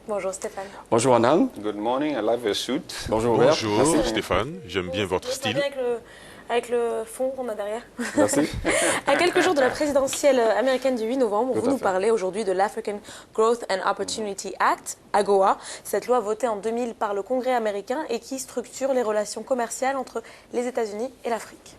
Bonjour Stéphane. Bonjour Anan. Good morning, I love your suit. Bonjour Robert. Bonjour Merci. Stéphane, j'aime bien votre Ça va style. bien avec le fond qu'on a derrière. Merci. À quelques jours de la présidentielle américaine du 8 novembre, Tout vous à nous fait. parlez aujourd'hui de l'African Growth and Opportunity Act, AGOA, cette loi votée en 2000 par le Congrès américain et qui structure les relations commerciales entre les États-Unis et l'Afrique.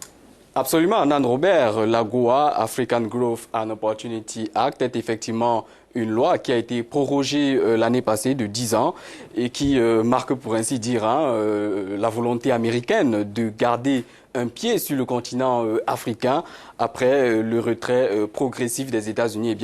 Absolument, Anan Robert. L'AGOA, African Growth and Opportunity Act, est effectivement une loi qui a été prorogée l'année passée de 10 ans et qui marque pour ainsi dire la volonté américaine de garder un pied sur le continent africain après le retrait progressif des États-Unis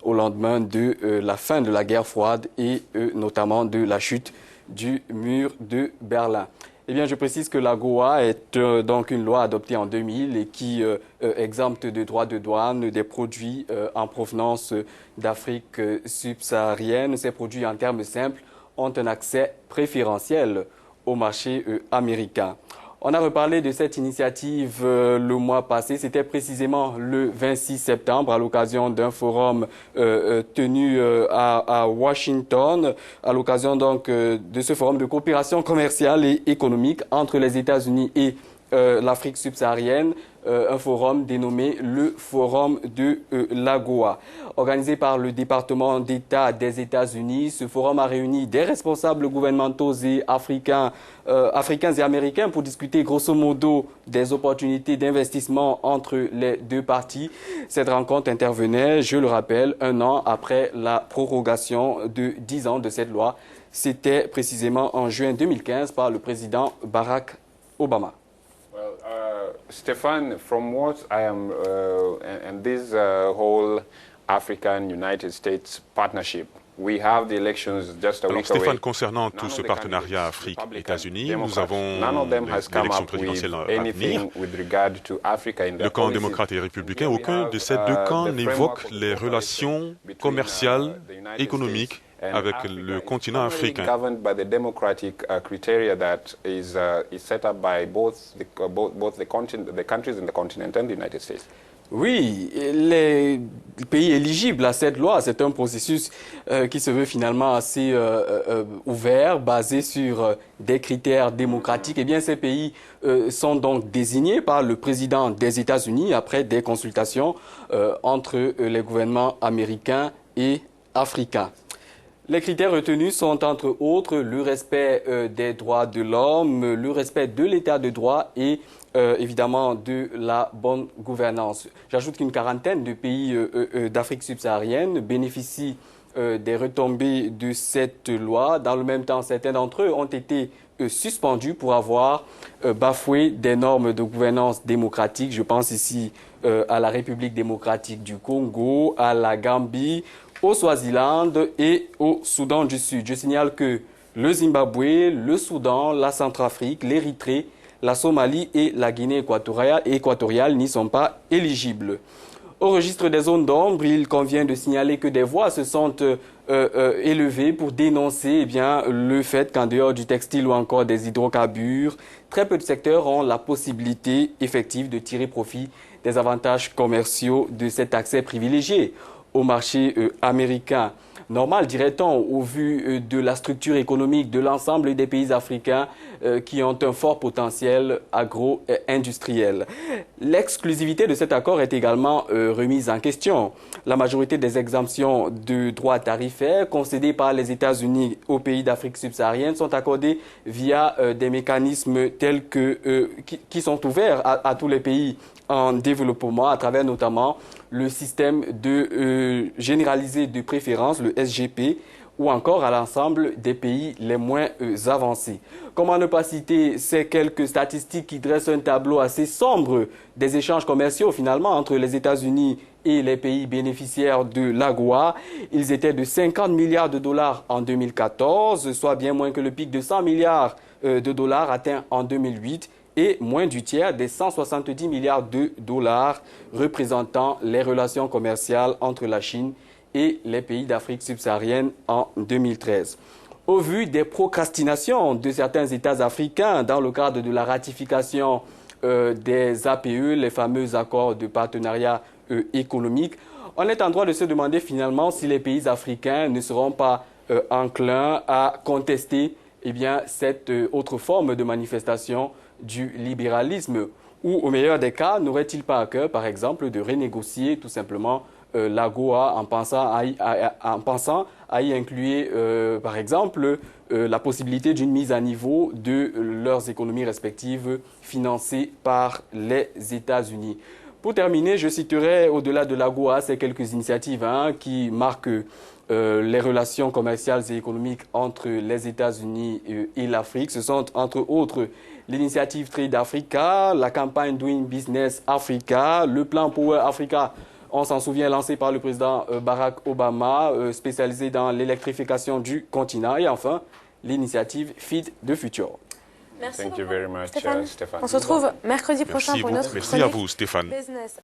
au lendemain de la fin de la guerre froide et notamment de la chute du mur de Berlin. Eh bien, je précise que l'AGOA est donc une loi adoptée en 2000 et qui exempte de droits de douane des produits en provenance d'Afrique subsaharienne. Ces produits, en termes simples, ont un accès préférentiel au marché américain. On a reparlé de cette initiative le mois passé. C'était précisément le 26 septembre à l'occasion d'un forum tenu à Washington, à l'occasion donc de ce forum de coopération commerciale et économique entre les États-Unis et l'Afrique subsaharienne, un forum dénommé le Forum de l'AGOA. Organisé par le département d'État des États-Unis, ce forum a réuni des responsables gouvernementaux et africains et américains pour discuter grosso modo des opportunités d'investissement entre les deux parties. Cette rencontre intervenait, je le rappelle, un an après la prorogation de 10 ans de cette loi. C'était précisément en juin 2015 par le président Barack Obama. Stefan, from what I am, and this whole African-United States partnership, we have the elections just a Alors week away. Stéphane, concernant tout ce partenariat Afrique-États-Unis, nous avons l'élection présidentielle à venir. Le camp démocrate et républicain, aucun de ces deux camps n'évoque les relations commerciales, économiques avec le continent africain. Governed by the democratic criteria that is set up by both the countries in the continent and the United States. Oui, les pays éligibles à cette loi, c'est un processus qui se veut finalement assez ouvert, basé sur des critères démocratiques. Eh bien, ces pays sont donc désignés par le président des États-Unis après des consultations entre les gouvernements américains et africains. Les critères retenus sont entre autres le respect des droits de l'homme, le respect de l'état de droit et évidemment de la bonne gouvernance. J'ajoute qu'une quarantaine de pays d'Afrique subsaharienne bénéficient des retombées de cette loi. Dans le même temps, certains d'entre eux ont été suspendus pour avoir bafoué des normes de gouvernance démocratique. Je pense ici à la République démocratique du Congo, à la Gambie, au Swaziland et au Soudan du Sud. Je signale que le Zimbabwe, le Soudan, la Centrafrique, l'Érythrée, la Somalie et la Guinée équatoriale n'y sont pas éligibles. Au registre des zones d'ombre, il convient de signaler que des voix se sont élevées pour dénoncer le fait qu'en dehors du textile ou encore des hydrocarbures, très peu de secteurs ont la possibilité effective de tirer profit des avantages commerciaux de cet accès privilégié au marché américain. Normal, dirait-on, au vu de la structure économique de l'ensemble des pays africains qui ont un fort potentiel agro-industriel. L'exclusivité de cet accord est également remise en question. La majorité des exemptions de droits tarifaires concédées par les États-Unis aux pays d'Afrique subsaharienne sont accordées via des mécanismes tels que qui sont ouverts à tous les pays en développement à travers notamment le système généralisé de préférence, le SGP, ou encore à l'ensemble des pays les moins avancés. Comment ne pas citer ces quelques statistiques qui dressent un tableau assez sombre des échanges commerciaux finalement entre les États-Unis et les pays bénéficiaires de l'AGOA. Ils étaient de 50 milliards de dollars en 2014, soit bien moins que le pic de 100 milliards de dollars atteint en 2008. Et moins du tiers des 170 milliards de dollars représentant les relations commerciales entre la Chine et les pays d'Afrique subsaharienne en 2013. Au vu des procrastinations de certains États africains dans le cadre de la ratification des APE, les fameux accords de partenariat économique, on est en droit de se demander finalement si les pays africains ne seront pas enclins à contester cette autre forme de manifestation du libéralisme? Ou au meilleur des cas, n'aurait-il pas à cœur, par exemple, de renégocier tout simplement l'AGOA en pensant à y inclure, par exemple, la possibilité d'une mise à niveau de leurs économies respectives financées par les États-Unis? Pour terminer, je citerai au-delà de l'AGOA ces quelques initiatives qui marquent les relations commerciales et économiques entre les États-Unis et l'Afrique. Ce sont entre autres l'initiative Trade Africa, la campagne Doing Business Africa, le plan Power Africa, on s'en souvient, lancé par le président Barack Obama, spécialisé dans l'électrification du continent, et enfin l'initiative Feed the Future. Merci Thank you very much, Stéphane. Stéphane. On se retrouve mercredi prochain pour une autre chronique. Merci à vous, Stéphane. Business.